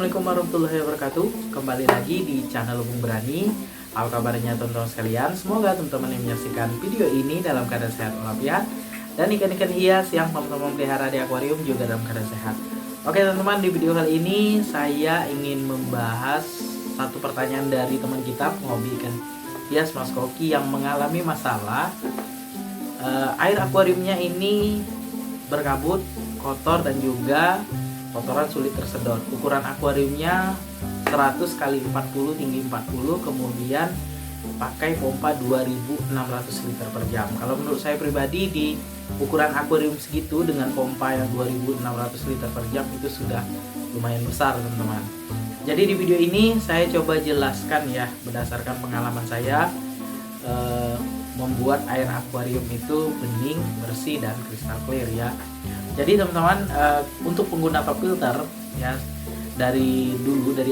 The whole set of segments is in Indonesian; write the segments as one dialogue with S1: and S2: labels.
S1: Assalamualaikum warahmatullahi wabarakatuh. Kembali lagi di channel Bung Berani. Apa kabarnya teman-teman sekalian? Semoga teman-teman yang menyaksikan video ini dalam keadaan sehat walafiat, dan ikan-ikan hias yang teman-teman pelihara di akuarium juga dalam keadaan sehat. Oke teman-teman, di video kali ini saya ingin membahas satu pertanyaan dari teman kita penghobi ikan hias Mas Koki yang mengalami masalah air akuariumnya ini berkabut, kotor, dan juga kotoran sulit tersedot. Ukuran akuariumnya 100 x 40 tinggi 40, kemudian pakai pompa 2600 liter per jam. Kalau menurut saya pribadi, di ukuran akuarium segitu dengan pompa yang 2600 liter per jam itu sudah lumayan besar teman-teman. Jadi di video ini saya coba jelaskan ya, berdasarkan pengalaman saya membuat air akuarium itu bening, bersih, dan kristal clear ya. Jadi teman-teman, untuk pengguna top filter ya, dari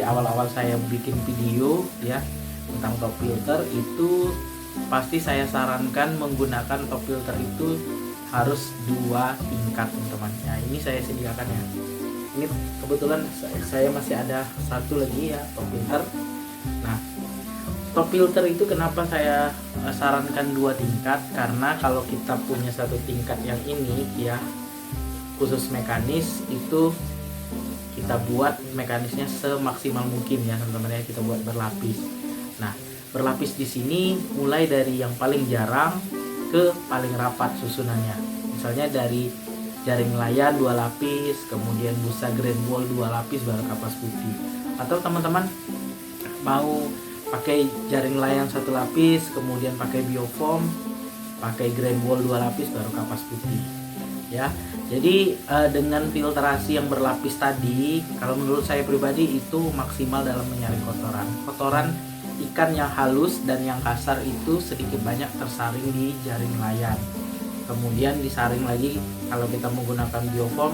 S1: awal-awal saya bikin video ya tentang top filter itu pasti saya sarankan menggunakan top filter itu harus 2 tingkat teman-teman. Ya, ini saya sediakan ya. Ini kebetulan saya masih ada satu lagi ya top filter. Nah, top filter itu kenapa saya sarankan 2 tingkat? Karena kalau kita punya satu tingkat yang ini ya, khusus mekanis, itu kita buat mekanisnya semaksimal mungkin ya teman-teman ya, kita buat berlapis. Nah, berlapis di sini mulai dari yang paling jarang ke paling rapat susunannya. Misalnya dari jaring layan 2 lapis, kemudian busa grand wall 2 lapis, baru kapas putih. Atau teman-teman mau pakai jaring layang 1 lapis, kemudian pakai biofoam, pakai grand wall 2 lapis, baru kapas putih ya. Jadi dengan filtrasi yang berlapis tadi, kalau menurut saya pribadi itu maksimal dalam menyaring kotoran ikan yang halus dan yang kasar itu sedikit banyak tersaring di jaring layan. Kemudian disaring lagi, kalau kita menggunakan biofoam,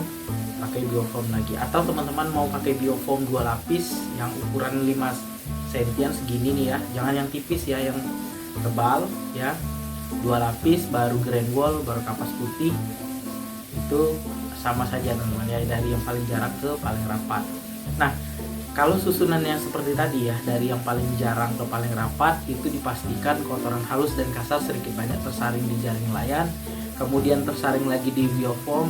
S1: pakai biofoam lagi. Atau teman-teman mau pakai biofoam 2 lapis yang ukuran 5 sentian segini nih ya, jangan yang tipis ya, yang tebal ya. 2 lapis, baru grand wall, baru kapas putih. Itu sama saja teman-teman ya, dari yang paling jarang ke paling rapat. Nah, kalau susunan yang seperti tadi ya, dari yang paling jarang ke paling rapat, itu dipastikan kotoran halus dan kasar sedikit banyak tersaring di jaring layan, kemudian tersaring lagi di biofoam,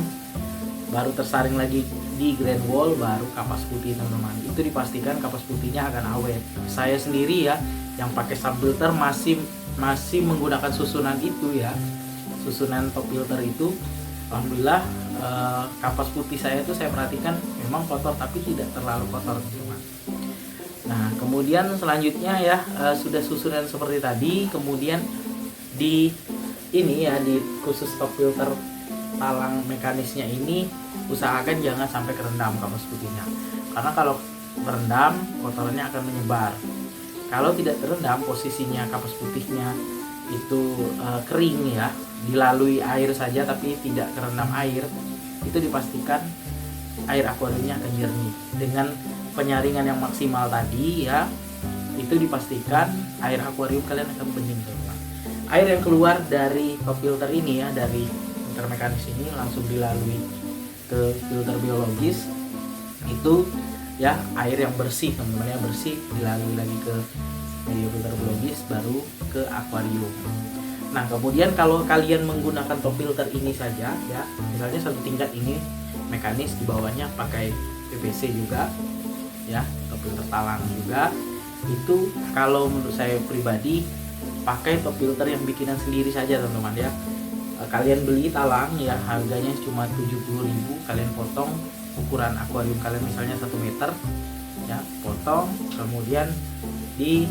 S1: baru tersaring lagi di grand wall, baru kapas putih teman-teman. Itu dipastikan kapas putihnya akan awet. Saya sendiri ya yang pakai sub filter masih menggunakan susunan itu ya, susunan top filter itu. Alhamdulillah kapas putih saya itu saya perhatikan memang kotor tapi tidak terlalu kotor teman-teman. Nah, kemudian selanjutnya ya, sudah susunan seperti tadi, kemudian di ini ya, di khusus top filter talang mekanisnya ini usahakan jangan sampai kerendam kapas putihnya, karena kalau merendam kotorannya akan menyebar. Kalau tidak terendam, posisinya kapas putihnya itu kering ya, dilalui air saja tapi tidak kerendam air, itu dipastikan air akuariumnya akan jernih. Dengan penyaringan yang maksimal tadi ya, itu dipastikan air akuarium kalian akan bening teman-teman. Air yang keluar dari top filter ini ya, dari filter mekanis ini langsung dilalui ke filter biologis, itu ya air yang bersih teman-teman ya, bersih, dilalui lagi ke media filter biologis, baru ke akuarium. Nah, kemudian kalau kalian menggunakan top filter ini saja ya, misalnya satu tingkat ini mekanis, di bawahnya pakai PVC juga ya, top filter talang juga, itu kalau menurut saya pribadi pakai top filter yang bikinan sendiri saja teman-teman ya. Kalian beli talang ya, harganya cuma 70.000, kalian potong ukuran akuarium kalian misalnya 1 meter ya, potong, kemudian di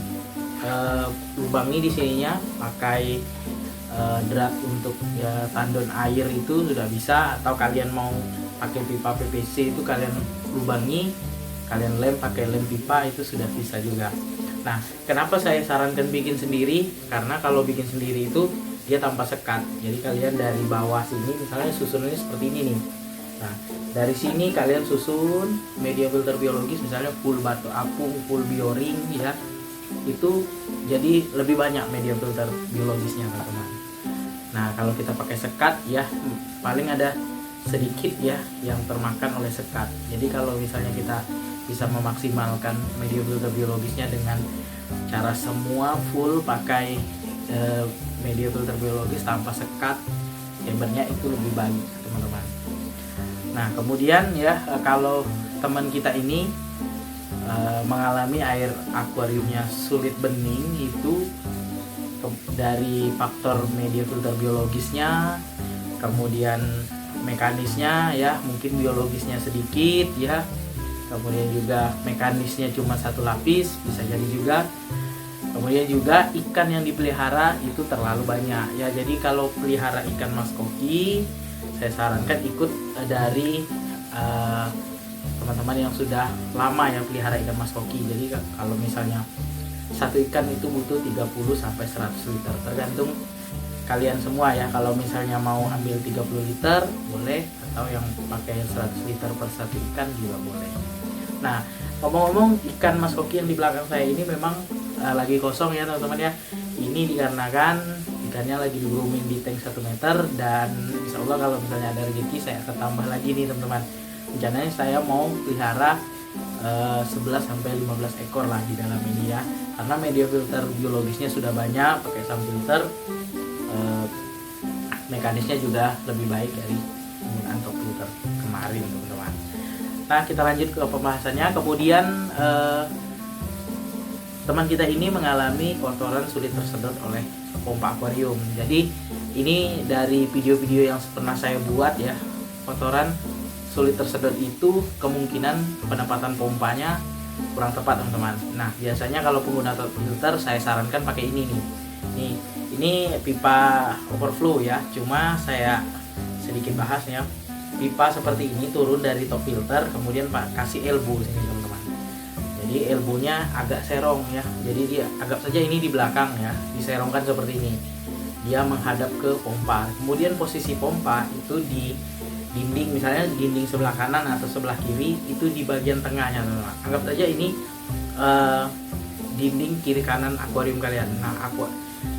S1: lubangi di sininya pakai drat untuk ya tandon air itu sudah bisa. Atau kalian mau pakai pipa PVC itu kalian lubangi, kalian lem pakai lem pipa, itu sudah bisa juga. Nah, kenapa saya sarankan bikin sendiri? Karena kalau bikin sendiri itu dia tanpa sekat. Jadi kalian dari bawah sini misalnya susunannya seperti ini nih. Nah, dari sini kalian susun media filter biologis misalnya full batu apung, full bioring ya. Itu jadi lebih banyak media filter biologisnya teman-teman. Nah, kalau kita pakai sekat ya paling ada sedikit ya yang termakan oleh sekat. Jadi kalau misalnya kita bisa memaksimalkan media filter biologisnya dengan cara semua full pakai media filter biologis tanpa sekat chambernya, itu lebih baik teman-teman. Nah kemudian ya, kalau teman kita ini mengalami air akuariumnya sulit bening, itu dari faktor media filter biologisnya, kemudian mekanisnya ya, mungkin biologisnya sedikit ya, kemudian juga mekanisnya cuma satu lapis, bisa jadi juga. Kemudian juga ikan yang dipelihara itu terlalu banyak ya. Jadi kalau pelihara ikan mas koki, saya sarankan ikut dari teman-teman yang sudah lama yang pelihara ikan mas koki. Jadi kalau misalnya satu ikan itu butuh 30 sampai 100 liter, tergantung kalian semua ya. Kalau misalnya mau ambil 30 liter boleh, atau yang pakai 100 liter per satu ikan juga boleh. Nah ngomong-ngomong, ikan mas koki yang di belakang saya ini memang lagi kosong ya teman-teman ya. Ini dikarenakan ikannya lagi di grooming di tank 1 meter, dan insya Allah kalau misalnya ada rezeki saya akan tambah lagi nih teman-teman. Rencananya saya mau pelihara 11 sampai 15 ekor lah di dalam ini ya, karena media filter biologisnya sudah banyak, pakai sun filter, mekanisnya juga lebih baik dari penggunaan top filter kemarin teman-teman. Nah kita lanjut ke pembahasannya. Kemudian teman kita ini mengalami kotoran sulit tersedot oleh pompa akuarium. Jadi ini dari video-video yang pernah saya buat ya, kotoran sulit tersedot itu kemungkinan penempatan pompanya kurang tepat teman-teman. Nah biasanya kalau pengguna top filter saya sarankan pakai ini nih. Ini pipa overflow ya, cuma saya sedikit bahas ya. Pipa seperti ini turun dari top filter, kemudian kasih elbow sini teman-teman. Jadi elbownya agak serong ya, jadi dia anggap saja ini di belakang ya, diserongkan seperti ini, dia menghadap ke pompa. Kemudian posisi pompa itu di dinding, misalnya dinding sebelah kanan atau sebelah kiri, itu di bagian tengahnya teman-teman. Anggap saja ini dinding kiri kanan akuarium kalian. Nah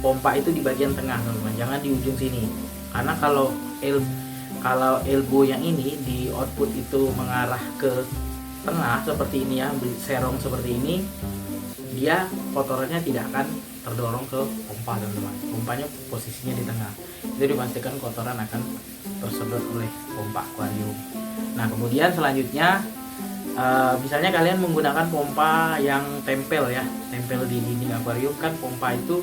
S1: pompa itu di bagian tengah teman-teman, jangan di ujung sini, karena kalau elbow yang ini di output itu mengarah ke tengah seperti ini ya, serong seperti ini, dia kotorannya tidak akan terdorong ke pompa teman-teman. Pompanya posisinya di tengah, itu dipastikan kotoran akan tersedot oleh pompa akuarium. Nah kemudian selanjutnya misalnya kalian menggunakan pompa yang tempel ya, tempel di dinding akuarium. Kan pompa itu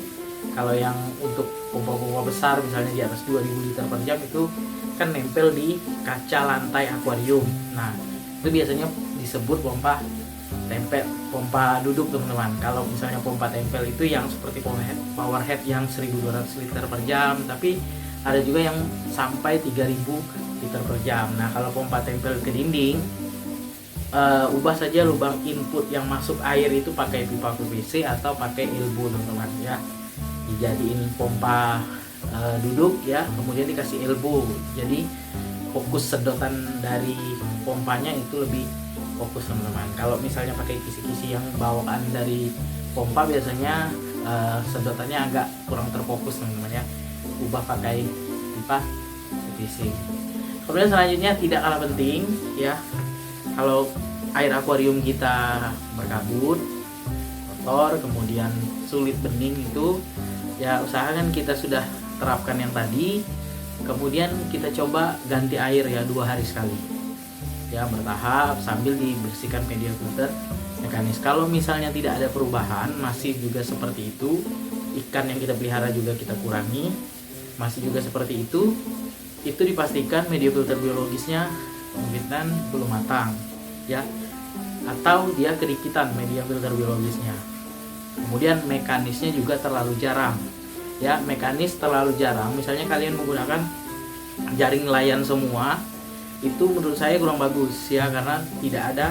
S1: kalau yang untuk pompa-pompa besar misalnya di atas 2000 liter per jam itu kan nempel di kaca lantai akuarium. Nah itu biasanya disebut pompa tempel, pompa duduk teman-teman. Kalau misalnya pompa tempel itu yang seperti power head yang 1200 liter per jam, tapi ada juga yang sampai 3000 liter per jam. Nah kalau pompa tempel ke dinding, ubah saja lubang input yang masuk air itu pakai pipa PVC atau pakai elbow teman-teman ya, dijadiin pompa duduk ya, kemudian dikasih elbow, jadi fokus sedotan dari pompanya itu lebih fokus teman-teman. Kalau misalnya pakai kisi-kisi yang bawaan dari pompa, biasanya sedotannya agak kurang terfokus teman-teman ya. Ubah pakai pipa PVC. Kemudian selanjutnya tidak kalah penting ya, kalau air akuarium kita berkabut, kotor, kemudian sulit bening, itu ya usahakan kita sudah terapkan yang tadi, kemudian kita coba ganti air ya 2 hari sekali ya, bertahap sambil dibersihkan media filter mekanis. Kalau misalnya tidak ada perubahan, masih juga seperti itu, ikan yang kita pelihara juga kita kurangi, masih juga seperti itu dipastikan media filter biologisnya kemungkinan belum matang ya, atau dia kedikitan media filter biologisnya. Kemudian mekanisnya juga terlalu jarang ya, mekanis terlalu jarang. Misalnya kalian menggunakan jaring nelayan semua, itu menurut saya kurang bagus ya, karena tidak ada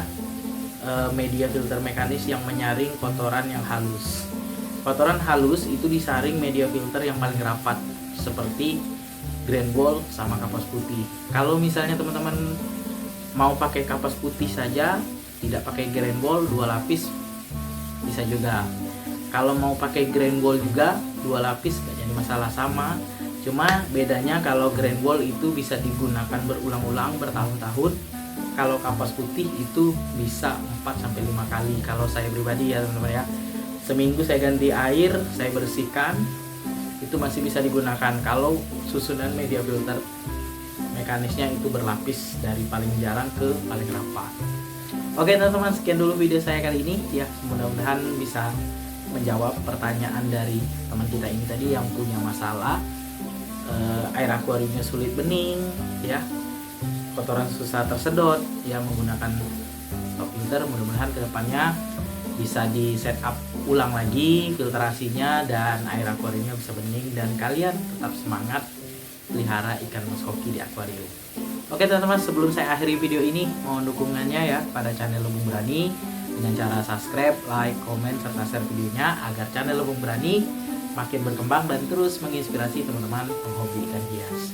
S1: media filter mekanis yang menyaring kotoran yang halus. Kotoran halus itu disaring media filter yang paling rapat seperti grain ball sama kapas putih. Kalau misalnya teman-teman mau pakai kapas putih saja, tidak pakai grain ball 2 lapis bisa juga. Kalau mau pakai grain ball juga 2 lapis gak jadi masalah, sama. Cuma bedanya kalau grain ball itu bisa digunakan berulang-ulang bertahun-tahun. Kalau kapas putih itu bisa 4-5 kali. Kalau saya pribadi ya teman-teman ya, seminggu saya ganti air, saya bersihkan, itu masih bisa digunakan. Kalau susunan media filter mekanisnya itu berlapis dari paling jarang ke paling rapat. Oke teman-teman, sekian dulu video saya kali ini ya. Mudah-mudahan bisa menjawab pertanyaan dari teman kita ini tadi yang punya masalah air akuariumnya sulit bening ya, kotoran susah tersedot ya, menggunakan top filter. Mudah-mudahan kedepannya bisa di setup ulang lagi filtrasinya dan air akuariumnya bisa bening dan kalian tetap semangat pelihara ikan mas hoki di akuarium. Oke teman-teman, sebelum saya akhiri video ini, mohon dukungannya ya pada channel Lumbung Berani dengan cara subscribe, like, komen, serta share videonya agar channel Lumbung Berani makin berkembang dan terus menginspirasi teman-teman penghobi ikan hias.